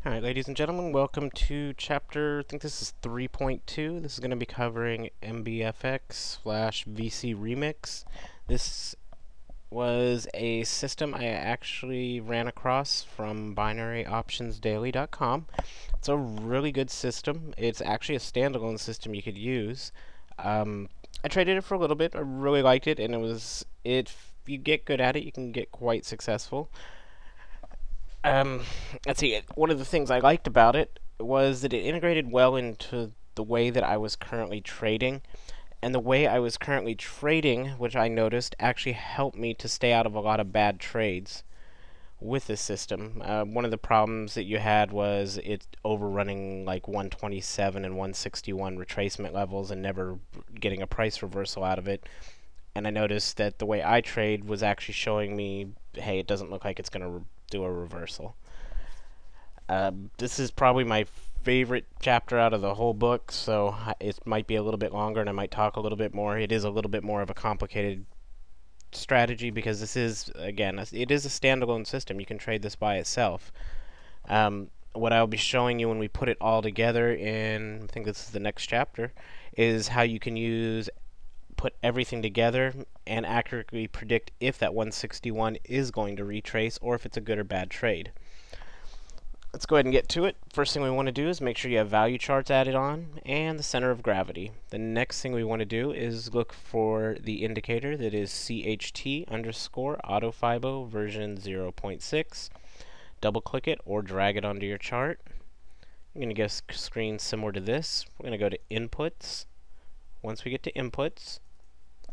Alright, ladies and gentlemen, welcome to chapter, I think this is 3.2. This is going to be covering MBFX / VC Remix. This was a system I actually ran across from binaryoptionsdaily.com. It's a really good system. It's actually a standalone system you could use. I traded it for a little bit. I really liked it, and if you get good at it, you can get quite successful. Um, let's see. One of the things I liked about it was that it integrated well into the way that I was currently trading. And the way I was currently trading, which I noticed, actually helped me to stay out of a lot of bad trades with this system. One of the problems that you had was it overrunning like 127 and 161 retracement levels and never getting a price reversal out of it. And I noticed that the way I trade was actually showing me, hey, it doesn't look like it's going to do a reversal. This is probably my favorite chapter out of the whole book, so it might be a little bit longer and I might talk a little bit more. It is a little bit more of a complicated strategy because this is, again, it is a standalone system. You can trade this by itself. What I'll be showing you when we put it all together in, I think this is the next chapter, is how you can put everything together and accurately predict if that 161 is going to retrace or if it's a good or bad trade. Let's go ahead and get to it. First thing we want to do is make sure you have value charts added on and the center of gravity. The next thing we want to do is look for the indicator that is CHT_AutoFibo version 0.6. Double click it or drag it onto your chart. You're going to get a screen similar to this. We're going to go to Inputs. Once we get to Inputs,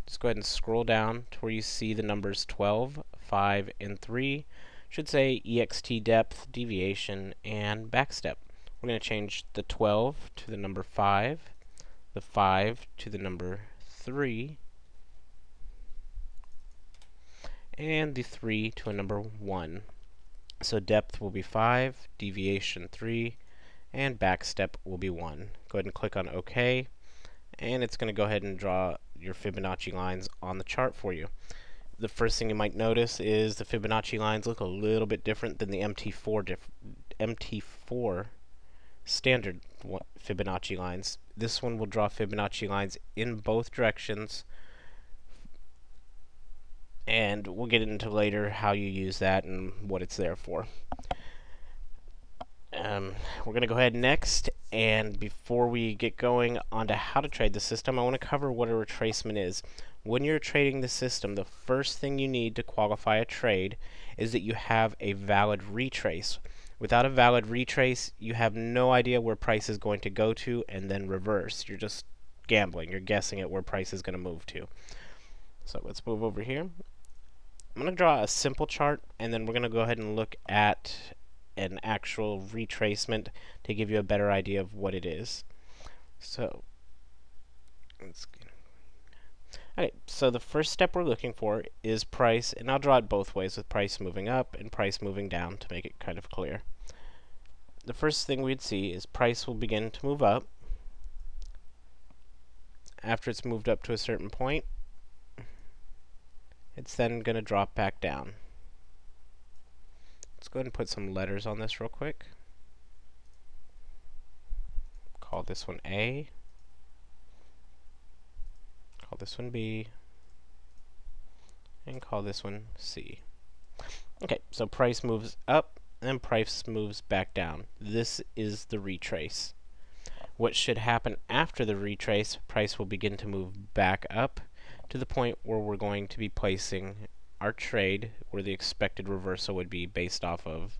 just go ahead and scroll down to where you see the numbers 12, 5, and 3. Should say EXT depth, deviation, and backstep. We're going to change the 12 to the number 5, the 5 to the number 3, and the 3 to a number 1. So depth will be 5, deviation 3, and backstep will be 1. Go ahead and click on OK, and it's going to go ahead and draw your Fibonacci lines on the chart for you. The first thing you might notice is the Fibonacci lines look a little bit different than the MT4 standard Fibonacci lines. This one will draw Fibonacci lines in both directions, and we'll get into later how you use that and what it's there for. We're going to go ahead next, and before we get going on to how to trade the system, I want to cover what a retracement is. When you're trading the system, the first thing you need to qualify a trade is that you have a valid retrace. Without a valid retrace, you have no idea where price is going to go to and then reverse. You're just gambling. You're guessing at where price is going to move to. So let's move over here. I'm going to draw a simple chart, and then we're going to go ahead and look at an actual retracement to give you a better idea of what it is. So so the first step we're looking for is price, and I'll draw it both ways with price moving up and price moving down to make it kind of clear. The first thing we'd see is price will begin to move up. After it's moved up to a certain point, it's then going to drop back down. Let's go ahead and put some letters on this real quick. Call this one A. Call this one B. And call this one C. Okay, so price moves up and price moves back down. This is the retrace. What should happen after the retrace, price will begin to move back up to the point where we're going to be placing our trade where the expected reversal would be based off of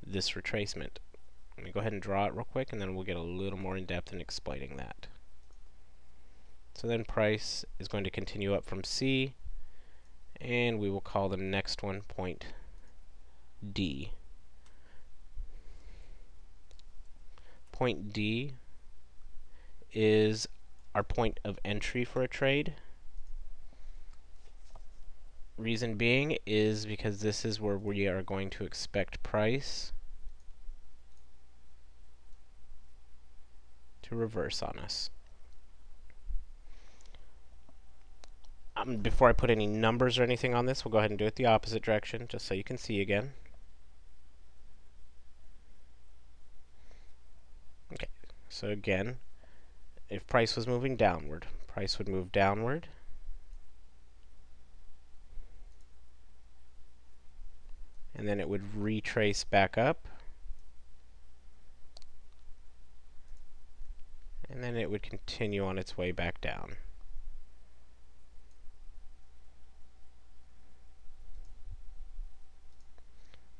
this retracement. Let me go ahead and draw it real quick, and then we'll get a little more in depth in explaining that. So then price is going to continue up from C, and we will call the next one point D. Point D is our point of entry for a trade. Reason being is because this is where we are going to expect price to reverse on us. Before I put any numbers or anything on this, we'll go ahead and do it the opposite direction, just so you can see again. So again, if price was moving downward, price would move downward. And then it would retrace back up. And then it would continue on its way back down.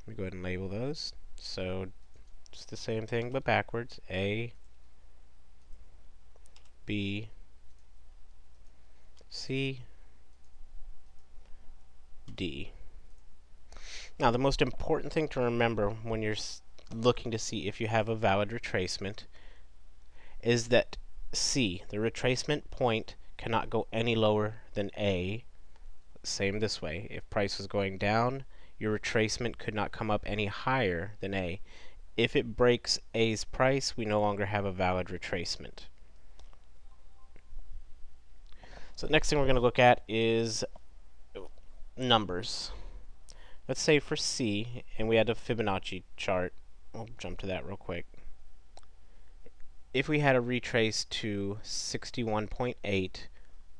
Let me go ahead and label those. So just the same thing but backwards. A, B, C, D. Now the most important thing to remember when you're looking to see if you have a valid retracement is that C, the retracement point, cannot go any lower than A. Same this way. If price was going down, your retracement could not come up any higher than A. If it breaks A's price, we no longer have a valid retracement. So the next thing we're going to look at is numbers. Let's say for C, and we had a Fibonacci chart. We'll jump to that real quick. If we had a retrace to 61.8,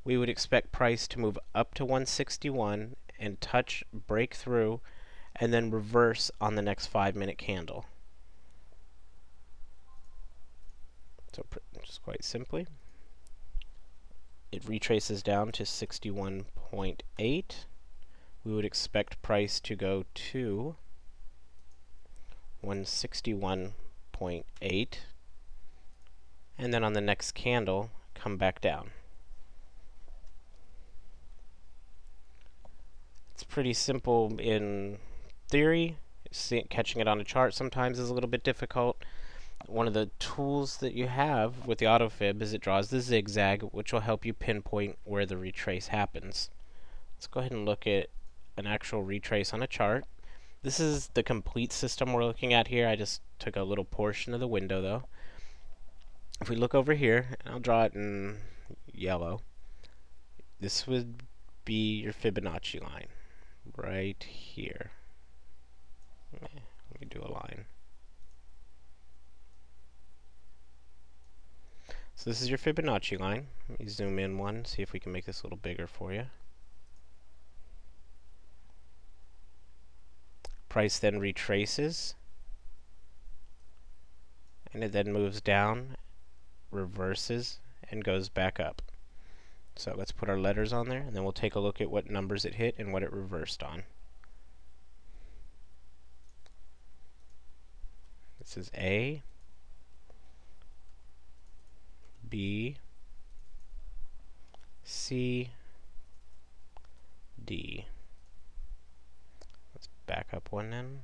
we would expect price to move up to 161 and touch, break through, and then reverse on the next 5-minute candle. So just quite simply, it retraces down to 61.8. We would expect price to go to 161.8, and then on the next candle, come back down. It's pretty simple in theory. Catching it on a chart sometimes is a little bit difficult. One of the tools that you have with the autofib is it draws the zigzag, which will help you pinpoint where the retrace happens. Let's go ahead and look at an actual retrace on a chart. This is the complete system we're looking at here. I just took a little portion of the window though. If we look over here, and I'll draw it in yellow, this would be your Fibonacci line right here. Let me do a line. So this is your Fibonacci line. Let me zoom in one, see if we can make this a little bigger for you. Price then retraces, and it then moves down, reverses, and goes back up. So let's put our letters on there, and then we'll take a look at what numbers it hit and what it reversed on. This is A, B, C, D. Let's back up one then.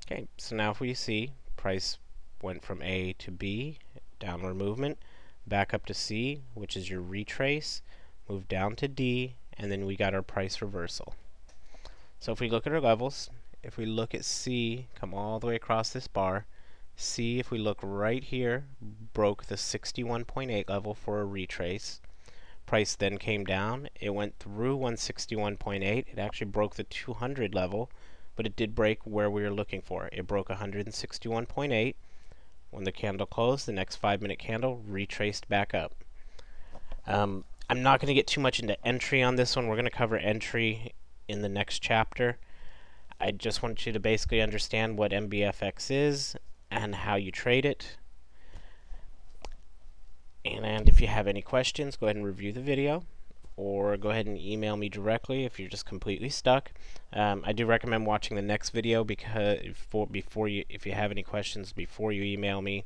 Okay, so now if we see price went from A to B, downward movement, back up to C, which is your retrace, move down to D, and then we got our price reversal. So if we look at our levels, if we look at C, come all the way across this bar, C, if we look right here, broke the 61.8 level for a retrace. Price then came down. It went through 161.8. It actually broke the 200 level, but it did break where we were looking for. It broke 161.8. When the candle closed, the next 5-minute candle retraced back up. I'm not going to get too much into entry on this one. We're going to cover entry in the next chapter. I just want you to basically understand what MBFX is and how you trade it. And if you have any questions, go ahead and review the video, or go ahead and email me directly if you're just completely stuck. I do recommend watching the next video because if you have any questions before you email me,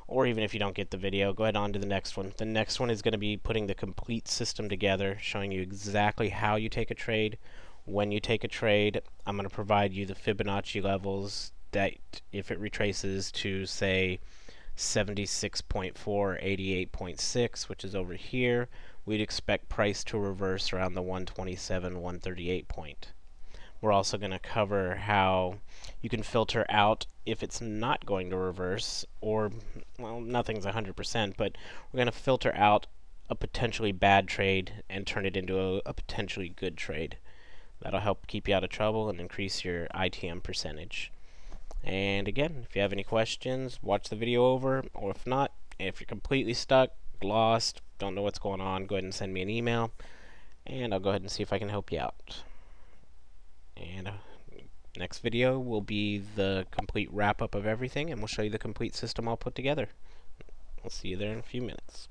or even if you don't get the video, go ahead on to the next one. The next one is going to be putting the complete system together, showing you exactly how you take a trade, when you take a trade. I'm going to provide you the Fibonacci levels that if it retraces to, say, 76.4 or 88.6, which is over here, we'd expect price to reverse around the 127, 138 point. We're also going to cover how you can filter out if it's not going to reverse, or, well, nothing's 100%, but we're going to filter out a potentially bad trade and turn it into a potentially good trade. That'll help keep you out of trouble and increase your ITM percentage. And again, if you have any questions, watch the video over, or if not, if you're completely stuck, lost, don't know what's going on, go ahead and send me an email, and I'll go ahead and see if I can help you out. And next video will be the complete wrap-up of everything, and we'll show you the complete system all put together. I'll see you there in a few minutes.